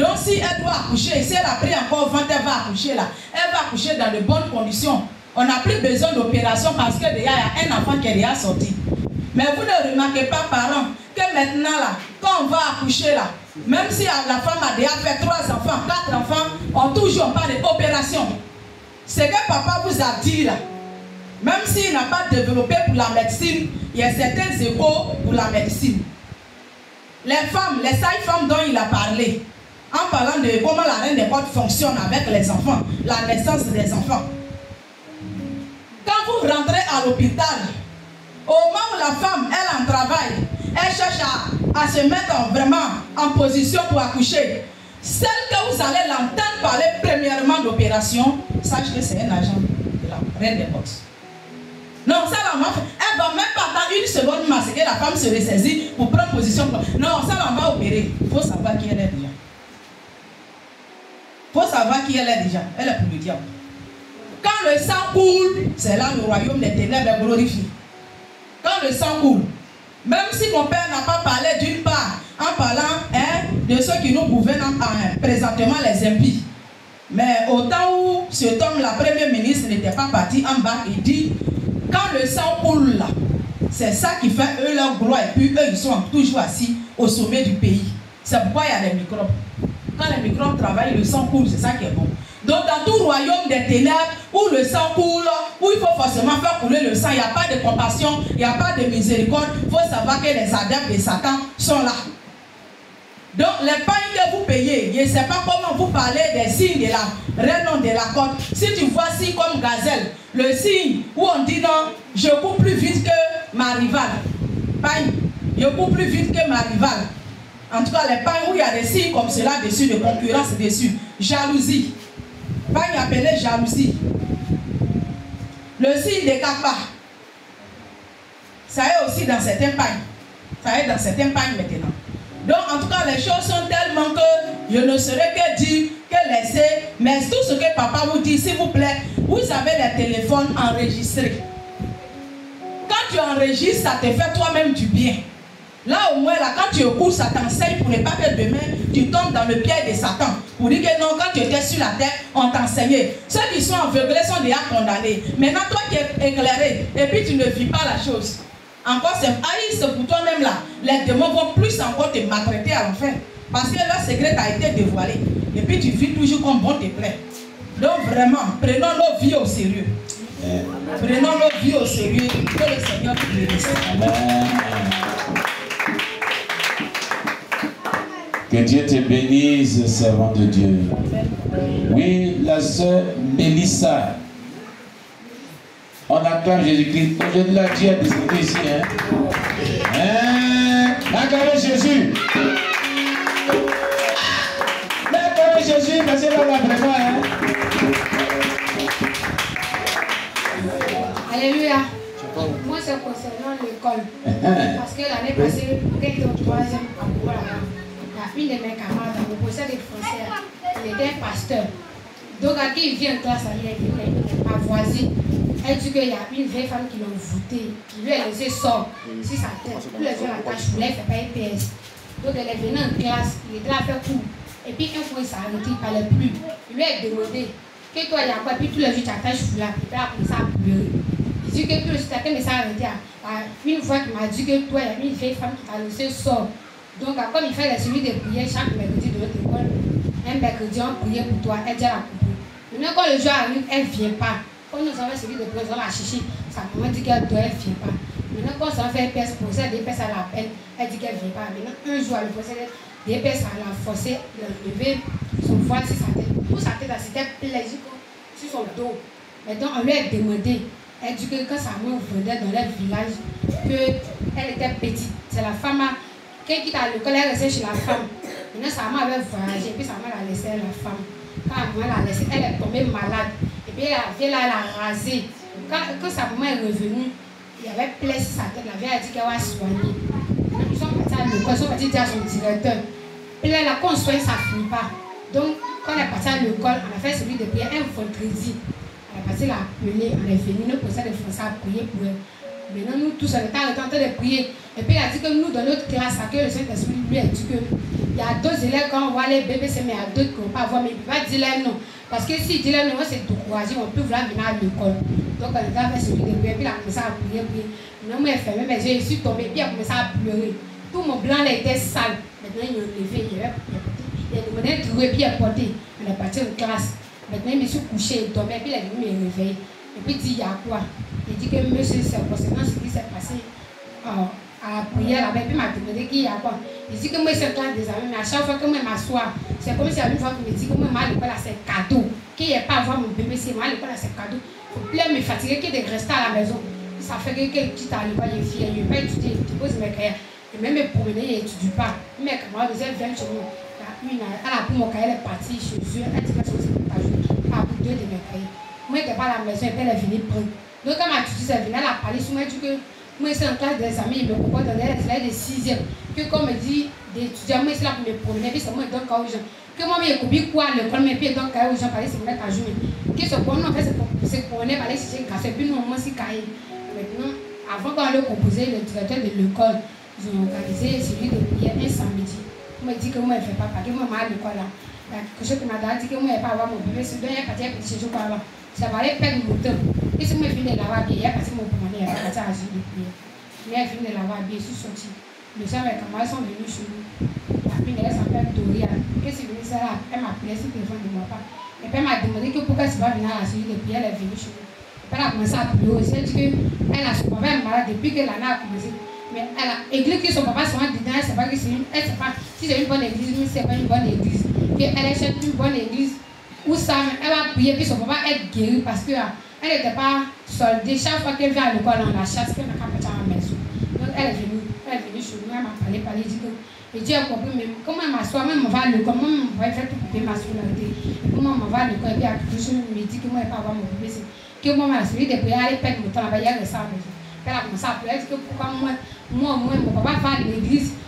Donc si elle doit accoucher, si elle a pris encore 20, elle va accoucher là. Elle va accoucher dans de bonnes conditions. On n'a plus besoin d'opération parce que déjà il y a un enfant qui est déjà sorti. Mais vous ne remarquez pas, parents, que maintenant là, quand on va accoucher là, même si la femme a déjà fait 3 enfants, 4 enfants, on toujours parle d'opération. Ce que papa vous a dit là, même s'il n'a pas développé pour la médecine, il y a certains échos pour la médecine. Les femmes, les sages-femmes dont il a parlé, en parlant de comment la reine des portes fonctionne avec les enfants, la naissance des enfants. Quand vous rentrez à l'hôpital, au moment où la femme, elle en travaille, elle cherche à se mettre vraiment en position pour accoucher. Celle que vous allez l'entendre parler premièrement d'opération, sache que c'est un agent de la reine des portes. Non, ça là, elle va même pas dans une seconde masse que la femme se ressaisit pour prendre position. Non, ça là, on va opérer. Il faut savoir qui elle est déjà. Il faut savoir qui elle est déjà. Elle est pour le diable. Quand le sang coule, c'est là le royaume des ténèbres est glorifié. Quand le sang coule, même si mon père n'a pas parlé d'une part, en parlant de ceux qui nous gouvernent présentement les impies. Mais au temps où cet homme, la première ministre, n'était pas parti en bas, il dit, quand le sang coule là, c'est ça qui fait eux leur gloire. Et puis eux, ils sont toujours assis au sommet du pays. C'est pourquoi il y a des microbes. Quand les microbes travaillent, le sang coule, c'est ça qui est bon. Donc dans tout royaume des ténèbres, où le sang coule, où il faut forcément faire couler le sang, il n'y a pas de compassion, il n'y a pas de miséricorde. Il faut savoir que les adeptes de Satan sont là. Donc les pains que vous payez, je ne sais pas comment vous parlez des signes de la reine de la côte. Si tu vois signe comme gazelle, le signe où on dit non, je cours plus vite que ma rivale. Pain, je cours plus vite que ma rivale. En tout cas, les pains où il y a des signes comme cela dessus, de concurrence dessus. Jalousie. Pain appelé jalousie. Le signe des capas. Ça est aussi dans certains pains. Ça est dans certains pains maintenant. Donc, en tout cas, les choses sont tellement que je ne saurais que dire, que laisser. Mais tout ce que papa vous dit, s'il vous plaît, vous avez les téléphones enregistrés. Quand tu enregistres, ça te fait toi-même du bien. Là, au moins, là, quand tu écoutes, ça t'enseigne pour ne pas que demain, tu tombes dans le piège de Satan. Pour dire que non, quand tu étais sur la terre, on t'enseignait. Ceux qui sont aveuglés sont déjà condamnés. Maintenant, toi qui es éclairé, et puis tu ne vis pas la chose. Encore, c'est pour toi-même là. Les démons vont plus encore te maltraiter à l'enfer. Parce que leur secret a été dévoilé. Et puis tu vis toujours comme bon te plaît. Donc vraiment, prenons nos vies au sérieux. Prenons nos vies au sérieux. Que le Seigneur te bénisse. Que Dieu te bénisse, servant de Dieu. Oui, la sœur Mélissa. On acclame Jésus-Christ. Je l'ai dit à discuter ici. Acclamez Jésus. Acclamez Jésus, parce que là, vraiment. Alléluia. Moi, c'est concernant l'école. Parce que l'année passée, quand j'étais au 3e en il y a une de mes camarades, mon professeur de français, il était un pasteur. Donc, à qui il vient en classe, ma voisine, elle dit qu'il y a une vieille femme qui l'a voûté, qui lui a laissé sort sur sa tête. Tous les jours, la tâche voulait, elle ne fait pas EPS. Donc, elle est venue en classe, il était là à faire cours. Et puis, un fois, il s'est arrêté, il ne parlait plus. Il lui a demandé, que toi, il y a quoi? Puis, tous les jours, tu as tâche là, puis il a commencé à pleurer. Il dit que tout le temps, il s'est arrêté. Une fois qu'il m'a dit que toi, il y a une vieille femme qui t'a laissé sort. Donc, comme il fait les suivis de prière chaque mercredi de notre école, un mercredi, on priait pour toi, elle dit à la coupe. Maintenant, quand le jour arrive, elle ne vient pas. Quand nous avons suivi de prière, on l'a cherché. Sa maman dit qu'elle doit, elle ne vient pas. Maintenant, quand on fait EPS, pour ça, des EPS à l'appel, elle dit qu'elle ne vient pas. Maintenant, un jour, le professeur des EPS à la forcer, de lever son voile sur sa tête. Pour sa tête, c'était plaisir sur son dos. Maintenant, on lui a demandé. Elle dit que quand sa maman venait dans leur village, qu'elle était petite. C'est la femme qui quitte à l'école, elle restait chez la femme. Maintenant, sa maman avait voyagé, puis sa maman l'a laissé la femme. Quand la maman l'a laissée, elle est tombée malade. Et puis la vieille là, elle a rasé. Quand sa maman est revenue, il y avait plaie sur sa tête. La vieille a dit qu'elle va soigner. Ils sont partis à l'école, ils sont partis dire à son directeur. Puis là, quand on soigne, ça ne finit pas. Donc, quand elle est partie à l'école, on a fait celui de prière un vendredi. Elle est partie l'appeler, on est venu, nous professeur de français à prier pour elle. Maintenant, nous tous, on était en train de prier. Et puis, il a dit que nous, dans notre classe, que le Saint-Esprit lui a dit qu'il y a d'autres élèves, quand on voit les bébés, mais il y a d'autres qui ne vont pas voir, mais il ne peut pas dire leur nom. Parce que s'il dit leur nom, c'est découragé, on peut vouloir venir à l'école. Donc, on était avec celui de prier, puis il a commencé à prier. Maintenant, moi, j'ai fermé mes yeux, je suis tombée, puis il a commencé à pleurer. Tout mon blanc là était sale. Maintenant, il est levé, il a demandé de trouver, puis il a porté. On est parti en classe. Maintenant, je me suis couché, il tombait, puis il a dit, me réveiller. Et puis, il dit, il y a quoi? Il dit que monsieur, c'est concernant ce qui s'est passé à la prière. Et puis, il m'a demandé qu'il y a quoi? Il dit que moi, c'est classe des amis, mais à chaque fois que moi, je m'assois, c'est comme si à une fois qu'il me dit que moi, à l'école, c'est cadeau. Qu'il n'y ait pas à voir mon bébé, c'est moi, à l'école, c'est cadeau. Il faut plus me fatiguer que de rester à la maison. Ça fait que quitte à l'école, il est fier, il ne veut pas étudier, il dépose mes cahiers. Et même me promener, il n'étudie pas. Mes camarades viennent chez moi. Elle a pris mon cahier, elle est partie chez eux. Elle dit que c'est pas jouer. Elle a pris 2 de mes cahiers. Moi, je n'étais pas à la maison, et puis elle est venue prendre. Donc, quand ma tutrice est venue, elle a parlé sur moi, elle dit que moi, c'est en classe des amis, il me comporte dans les élèves de 6e. Que comme me dit d'étudier, moi, c'est là pour me promener, puis c'est moi qui donne cahier aux gens. Que moi, je copie quoi à l'école, mais puis je donne cahier aux gens, parce que c'est moi qui ai joué. Que ce qu'on en fait, c'est pour aller parler si j'ai un café, puis nous, moi, c'est cahier. Maintenant, avant qu'on le composer, le directeur de l'école, ils ont organisé celui de prière un samedi. On m'a dit que moi, je ne fais pas, parce que moi, je suis à l'école là. Quelque chose qui m'a dit que moi, je ne vais pas avoir mon bébé, c'est bien, parce que je suis par là. Ça va aller perdre mon temps. Et si moi, je viens de laver bien, parce que mon commandant est parti à la journée de prière. Mais je viens de laver bien, je suis sortie. Les gens avec moi sont venus chez nous. La fille, elle s'appelle Doria. Qu'est-ce que c'est là? Elle m'a appelé sur le téléphone de mon papa. Et puis elle m'a demandé que pourquoi tu vas venir à la journée de prière, elle est venue chez nous. Elle a commencé à pleurer aussi. Elle dit qu'elle a son papa est malade depuis que l'année a commencé. Mais elle a église que son papa soit dedans, elle ne sait pas que c'est une. Elle ne sait pas si c'est une bonne église, mais c'est pas une bonne église. Qu'elle achète une bonne église où ça, elle va prier, puis son papa est guéri parce qu'elle n'était pas soldée. Chaque fois qu'elle vient à l'école, on la chasse, qu'elle n'a qu'à partir à la maison. Donc elle est venue chez nous, elle m'a parlé, elle dit que. Et Dieu a compris, mais comment elle m'assoit, même on va à l'école, moi, on va faire tout pour ma scolarité. Comment on va à l'école, et puis à quelque chose, me dit que moi, je ne vais pas avoir mon bébé. Que moi, ma celui de prière, elle pète mon temps là-bas, il y a le sang à la maison. Elle a commencé à pleurer, elle dit que pourquoi moi, mon papa va à l'église,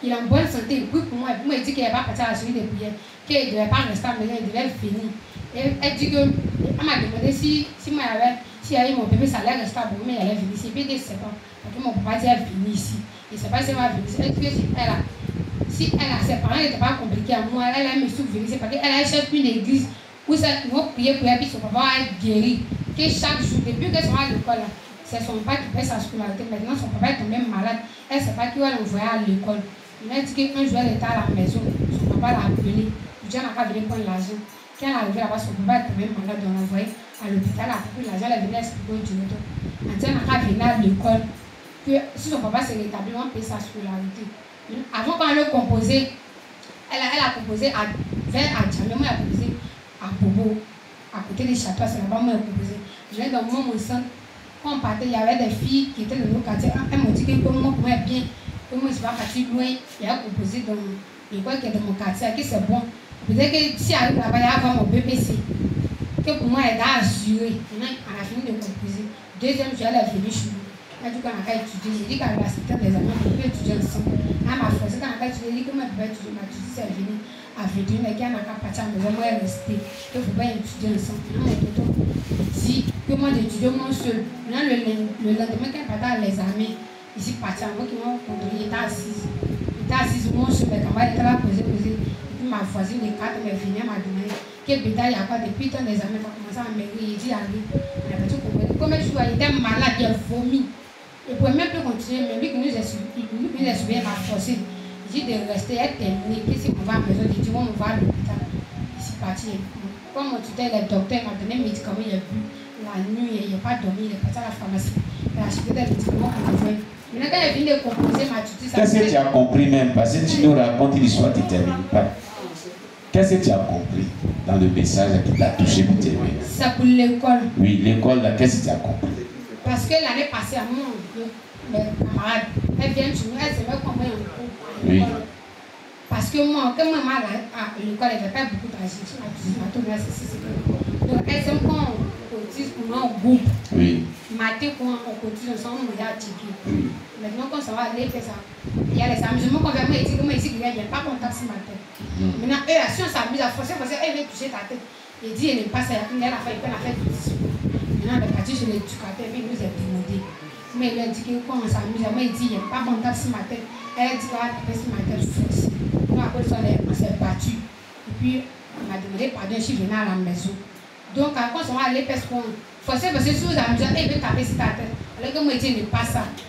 il a une bonne santé, il prie pour moi, et puis moi, il dit qu'il ne va pas partir à la celui de prière, qu'il ne devait pas rester à la maison, il devait finir. Et elle dit que, elle m'a demandé si moi, si elle avait mon bébé, ça allait rester à Bourg, mais elle allait venir ici, puis elle dit, c'est pas, parce que mon papa dit, elle venir ici. Je ne sais pas si elle va venir ici. Elle dit que si elle a ses parents n'étaient pas compliqués à moi, elle a me souvenir, c'est parce qu'elle a cherché une église où ils vont prier pour elle, puis son papa va être guéri. Que chaque jour, depuis qu'elle sera à l'école, c'est son papa qui paye sa scolarité. Maintenant, son papa est tombé malade. Elle ne sait pas qui va l'envoyer à l'école. Elle a dit qu'un jour, elle était à la maison. Son papa l'a appelé. Dieu n'a pas venu prendre l'argent. Quand elle est arrivée là-bas, son papa est tombé malade. On l'a envoyé à l'hôpital. Elle a pris l'argent. Elle est venue expliquer au directeur. Elle n'a pas venu à l'école. Que si son papa s'est rétabli, on paye sa scolarité. Avant, quand elle a composé, elle a composé vers Adjamé. Moi, elle a composé à Bobo, à côté des châteaux. C'est là-bas moi, elle a composé. Je viens dans mon centre. Quand on partait, il y avait des filles qui étaient dans nos quartiers. Elles m'ont dit que pour moi, bien, que moi, je ne vais pas partir loin. Il a composé dans l'école qui est dans mon quartier, que c'est bon. Peut-être que si elle arrive là-bas, il y a mon BPC. Que pour moi, elle a assuré. Maintenant, elle a fini de composer. Deuxième jour, elle est venue chez nous. Elle dit qu'on a qu'à étudier. J'ai dit qu'elle va citer des amis, on peut étudier ensemble. Elle m'a forcé quand on a qu'à étudier. Elle dit que moi, je vais étudier. Ma tutrice est venue à venir, mais qu'elle n'a qu'à partir à la maison. Moi, elle est restée. Il ne faut pas étudier ensemble. Maintenant, mon tonton dit que moi, j'étudie moi seul. Maintenant, le lendemain, quand elle partait à l'examen, ici, parti à moi qui m'a contrôlé, il était assise. Il était assise, moi seul, mes camarades étaient là, posé. Et puis, ma voisine, les cartes, elle est venue, elle m'a demandé quel bétail il y a pas depuis tant d'examens. Elle a commencé à m'aider. Il dit, allez. Elle a dit, comme elle était malade, elle a vomi. Il ne pouvait même plus continuer, mais lui qui nous a suivi, il m'a forcé. Il dit de rester, être terminé. Qu'est-ce qu'on va à la maison? Il dit, on va à l'hôpital. Il s'est parti. Comme mon tuteur, le docteur m'a donné un médicament, il a bu. La nuit, il n'a pas dormi, il est parti à la pharmacie. Il a acheté des médicaments pour le. Maintenant, quand il vient de composer ma tutrice. Qu'est-ce que tu as compris même? Parce que tu nous racontes l'histoire, tu ne termines pas. Qu'est-ce que tu as compris dans le message qui t'a touché pour terminer? C'est pour l'école. Oui, l'école, là, qu'est-ce que tu as compris? Parce que l'année passée, à mon camarade, elle vient chez nous, elle se met combien en cours. Oui. Parce que moi, quand moi, à l'école, elle n'avait pas beaucoup d'argent. Donc, elle s'est qu'on cotise pour moi en groupe. Oui. Matin, on cotise ensemble, on regarde ticket. Maintenant, quand ça va aller, faire ça. Il y a les amusements qu'on va me dire que moi, ici, il n'y a pas contact sur ma tête. Maintenant, eux, si on s'amuse à forcer, elle vient toucher ta tête. Il dit, elle n'est pas ça, elle a fait du discours. Maintenant, le quartier chez l'éducateur, il nous a demandé. Mais il a dit que quand on s'amuse, mais il dit, il n'y a pas bon tape sur ma tête. Elle a dit, ah, taper sur ma tête, force. Donc après ça, on s'est battu. Et puis, on m'a demandé pardon, je suis venue à la maison. Donc, quand on va aller, parce qu'on forçait, parce que si vous amusez, il veut taper sur ta tête. Alors que moi, je dis, ne pas ça.